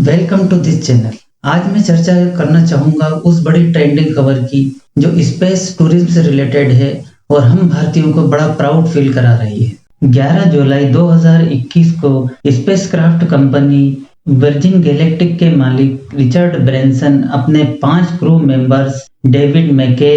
Welcome to this channel. आज मैं चर्चा करना चाहूंगा उस बड़ी ट्रेंडिंग खबर की जो स्पेस टूरिज्म से रिलेटेड है और हम भारतीयों को बड़ा प्राउड फील करा रही है। 11 जुलाई 2021 को स्पेसक्राफ्ट कंपनी वर्जिन गैलेक्टिक के मालिक रिचर्ड ब्रैनसन अपने 5 crew members David Mackay,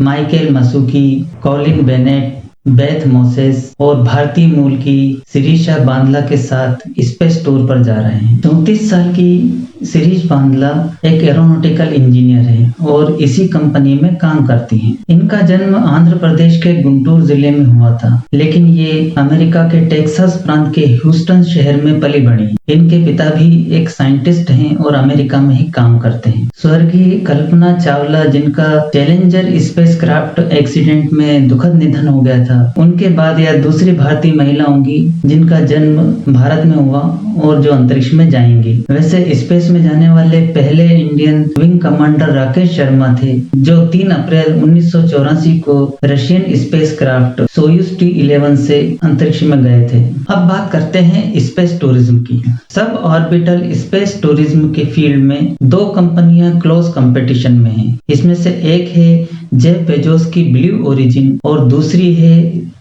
Michael Masucci, Colin Bennett, Beth Moses और भारतीय मूल की सिरिशा बांदला के साथ स्पेस टूर पर जा रहे हैं। 34 साल की सिरिश बांदला एक एरोनॉटिकल इंजीनियर है और इसी कंपनी में काम करती हैं। इनका जन्म आंध्र प्रदेश के गुंटूर जिले में हुआ था, लेकिन ये अमेरिका के टेक्सास प्रांत के ह्यूस्टन शहर में पली बढ़ी। इनके पिता भी एक साइंटिस्ट हैं और अमेरिका में ही काम करते हैं। स्वर्गीय कल्पना चावला, जिनका चैलेंजर स्पेसक्राफ्ट एक्सीडेंट में दुखद निधन हो गया था, उनके बाद यह दूसरी भारतीय महिला होंगी जिनका जन्म भारत में हुआ और जो अंतरिक्ष में जाएंगी। वैसे स्पेस में जाने वाले पहले Indian wing commander Rakesh Sharma थे, जो 3 अप्रैल 1984 को रशियन स्पेसक्राफ्ट सोयूज T-11 से अंतरिक्ष में गए थे। अब बात करते हैं स्पेस टूरिज्म की। सब ऑर्बिटल स्पेस टूरिज्म के फील्ड में 2 कंपनियां क्लोज कंपटीशन में हैं। इसमें से एक है जेफ बेजोस की ब्लू ओरिजिन और दूसरी है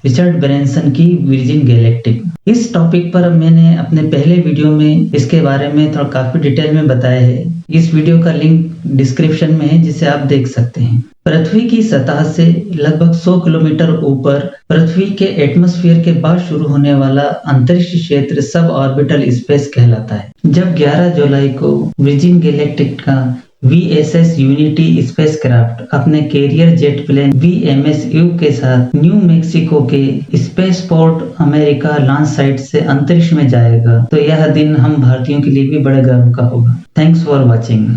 रिचर्ड ब्रैनसन की वर्जिन गैलेक्टिक। इस टॉपिक पर मैंने अपने पहले वीडियो में इसके बारे में थोड़ा काफी डिटेल में बताया है। इस वीडियो का लिंक डिस्क्रिप्शन में है, जिसे आप देख सकते हैं। पृथ्वी की सतह से लगभग 100 किलोमीटर ऊपर पृथ्वी के एटमॉस्फेयर के बाद शुरू होने वाला अंतरिक्ष क्षेत्र सब ऑर्बिटल स्पेस कहलाता है। जब 11 जुलाई को वर्जिन गैलेक्टिक का VSS यूनिटी स्पेसक्राफ्ट अपने कैरियर जेट प्लेन VMS-U के साथ न्यू मैक्सिको के स्पेसपोर्ट अमेरिका लॉन्च साइट से अंतरिक्ष में जाएगा, तो यह दिन हम भारतीयों के लिए भी बड़े गर्व का होगा। Thanks for watching.